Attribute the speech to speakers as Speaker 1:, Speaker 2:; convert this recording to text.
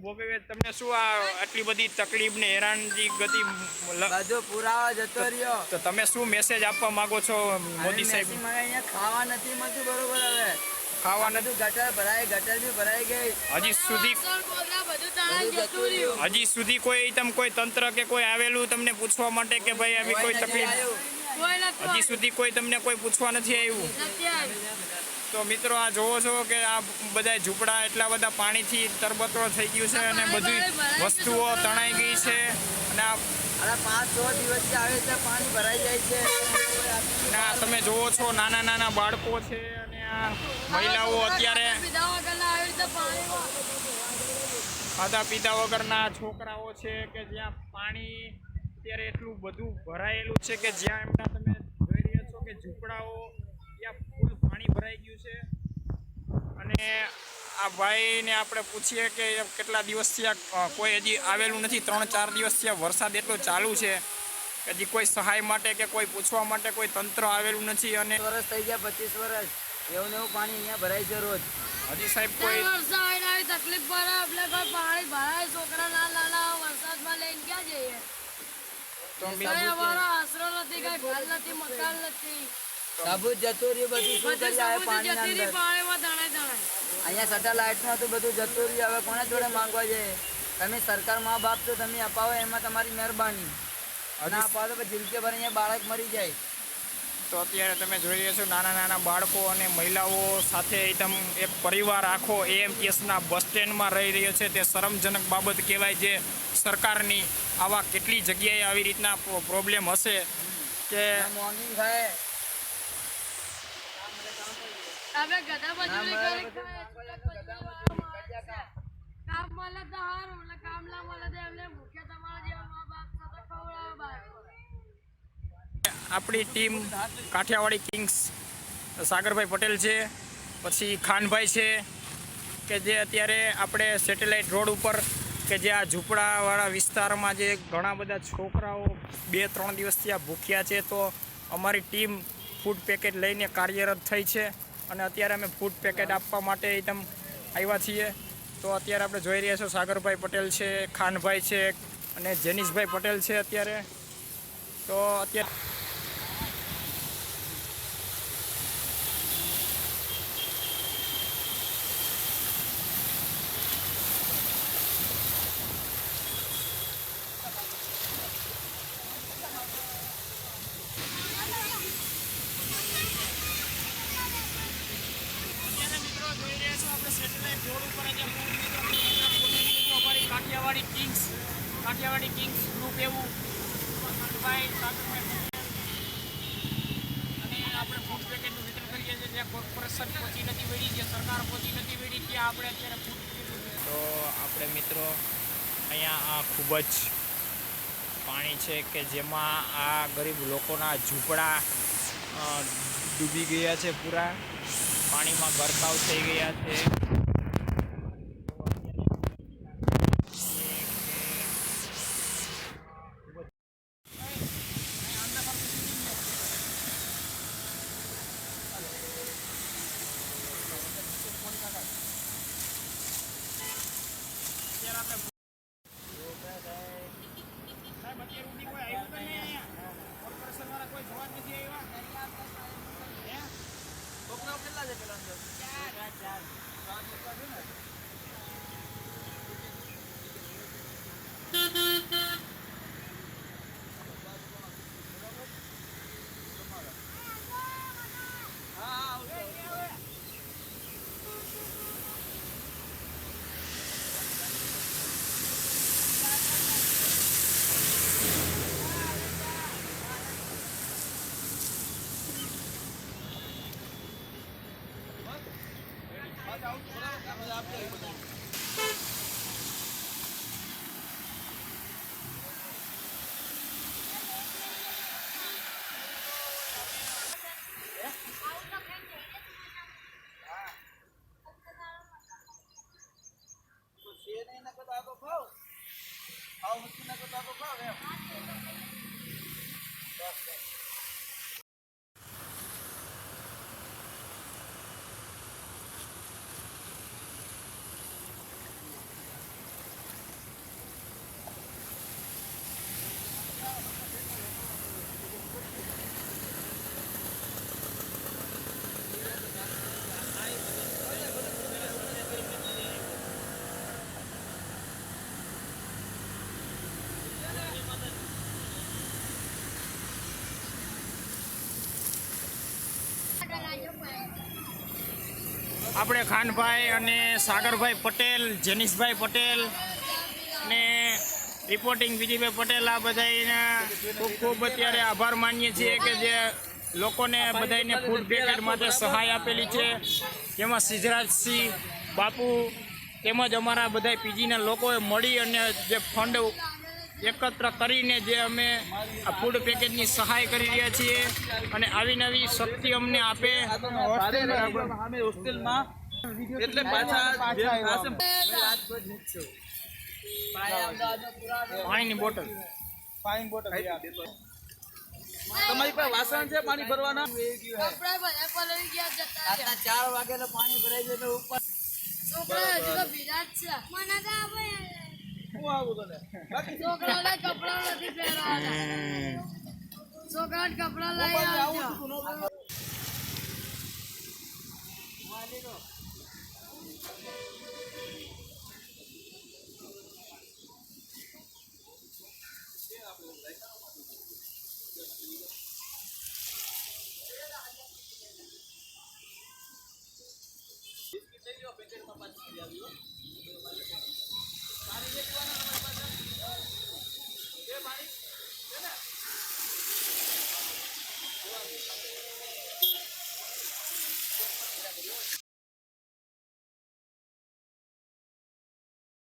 Speaker 1: ભોગવે તમને શું આ આટલી બધી તકલીફ ને હેરાનગતિ ગતિ
Speaker 2: બધો પુરાવા જતો રહ્યો
Speaker 1: તો તમે શું મેસેજ આપવા માંગો છો મોદી સાહેબ?
Speaker 2: મને અહીંયા ખાવા નથી મળતું બરોબર. હવે
Speaker 1: ખાવા
Speaker 2: બધું ગટર બી ભરાઈ ગઈ.
Speaker 1: હજી સુધી કોઈ કોઈ તંત્ર કે કોઈ આવેલું તમને પૂછવા માટે કે ભાઈ આવી કોઈ તકલીફ? હજી સુધી કોઈ તમને કોઈ પૂછવા નથી આવ્યું? તો મિત્રો આ જોવો છો કે આ બધા ઝૂંપડા એટલા બધા પાણીથી તરબતરો થઈ ગયું છે અને બધી વસ્તુઓ તણાઈ ગઈ છે અને આ
Speaker 2: 5-6 દિવસથી આવે છે પાણી ભરાઈ જાય છે.
Speaker 1: ના તમે જોવો છો નાના નાના બાળકો છે અને આ મહિલાઓ અત્યારે ખાધા પીધા વગરના છોકરાઓ છે કે જ્યાં પાણી અત્યારે એટલું બધું ભરાયેલું છે કે જ્યાં એમના તમે જોઈ રહ્યા છો કે ઝૂંપડાઓ ત્યાં ફૂલ પાણી ભરાઈ ગયું છે. અને આ ભાઈને આપણે પૂછીએ કે કેટલા દિવસથી આ કોઈ હજી આવેલું નથી. 3-4 દિવસથી આ વરસાદ એટલો ચાલુ છે કે હજી કોઈ સહાય માટે કે કોઈ પૂછવા માટે કોઈ તંત્ર આવેલું નથી. અને
Speaker 2: વર્ષ થઈ ગયા 25 વર્ષ એવું પાણી અહીંયા ભરાય છે રોજ.
Speaker 1: હજી સાહેબ કોઈ
Speaker 3: તકલીફ પડે એટલે કોઈ પાણી ભરાય. છોકરા નાના વરસાદમાં લઈને ક્યાં જઈએ?
Speaker 1: તો
Speaker 3: આશરો નથી, કઈ ઘર નથી, મકાન નથી.
Speaker 2: બધું જતું રહ્યું. બધું શું કરી આવે
Speaker 3: પાણીમાં દણાય.
Speaker 2: અહીંયા સેટેલાઇટમાં તો બધું જતું રહ્યું. હવે કોના જોડે માંગવા જઈએ? તમે સરકાર મા બાપ તો તમે અપાવો એમાં તમારી મહેરબાની. ના અપાવો તો જિંદગી ભર અહીંયા બાળક મરી જાય.
Speaker 1: તો અત્યારે તમે જોઈ રહ્યા છો નાના નાના બાળકો અને મહિલાઓ સાથે એકદમ એક પરિવાર આખો AMTSના બસ સ્ટેન્ડમાં રહી રહ્યો છે. તે શરમજનક બાબત કહેવાય. જે સરકારની આવા કેટલી જગ્યાએ આવી રીતના પ્રોબ્લેમ હશે કે
Speaker 2: મોર્નિંગ થાય
Speaker 3: કામ મળે તો સારું, કામ ના મળે તો એમને ભૂખ્યા તમારા જેવા મા બાપ સાથે ખવડાવે.
Speaker 1: આપણી ટીમ કાઠિયાવાડી કિંગ્સ સાગરભાઈ પટેલ છે, પછી ખાનભાઈ છે કે જે અત્યારે આપણે સેટેલાઇટ રોડ ઉપર કે જે આ ઝૂંપડાવાળા વિસ્તારમાં જે ઘણા બધા છોકરાઓ 2-3 દિવસથી આ ભૂખ્યા છે. તો અમારી ટીમ ફૂડ પેકેટ લઈને કાર્યરત થઈ છે અને અત્યારે અમે ફૂડ પેકેટ આપવા માટે એકદમ આવ્યા છીએ. તો અત્યારે આપણે જોઈ રહ્યા છો સાગરભાઈ પટેલ છે, ખાનભાઈ છે અને જેનિશભાઈ પટેલ છે અત્યારે. તો અત્યારે સેટેલાઇટ રોડ ઉપર અમારી કાઠિયાવાડી કિંગ્સ ગ્રુપ એવું ખાનભાઈ સાગરભાઈ અને આપણે ફૂડ પેકેટનું વિતરણ કરીએ છીએ. જ્યાં કોર્પોરેશન પહોંચી નથી વળી, જે સરકાર પહોંચી નથી વળી, ત્યાં આપણે અત્યારે ફૂડ પેકેટ. તો આપણે મિત્રો અહીંયા આ ખૂબ જ પાણી છે કે જેમાં આ ગરીબ લોકોના ઝૂંપડા ડૂબી ગયા છે, પૂરા પાણીમાં ગરકાવ થઈ ગયા છે. આપણે ખાનભાઈ અને સાગરભાઈ પટેલ, જેનિશભાઈ પટેલ ને રિપોર્ટિંગ વિજયભાઈ પટેલ, આ બધાના ખૂબ ખૂબ અત્યારે આભાર માનીએ છીએ કે જે લોકોને બધાને ફૂડ પેકેટ માટે સહાય આપેલી છે, જેમાં સિદ્ધરાજસિંહ બાપુ તેમજ અમારા બધા પીજીના લોકોએ મળી અને જે ફંડ એકત્ર કરીને જે અમે આ ફૂડ પેકેજની સહાય કરી રહ્યા છીએ અને આવી નવી શક્તિ અમને આપે.
Speaker 4: એટલે પાછા
Speaker 1: પાણીની બોટલ
Speaker 4: તમારી પાસે વાસણ છે પાણી ભરવાના?
Speaker 3: કપડા બધા પલળી ગયા જતા
Speaker 2: રાતના 4 વાગે તો પાણી ભરાઈ જાય એટલે ઉપર
Speaker 3: છોકરા હજુ તો ભીડા જ છે. મને તો આપે
Speaker 4: હું આવું તને
Speaker 3: છોકરાને કપડા નથી પહેરવાના. છોકરાને કપડા લઈ આવજો.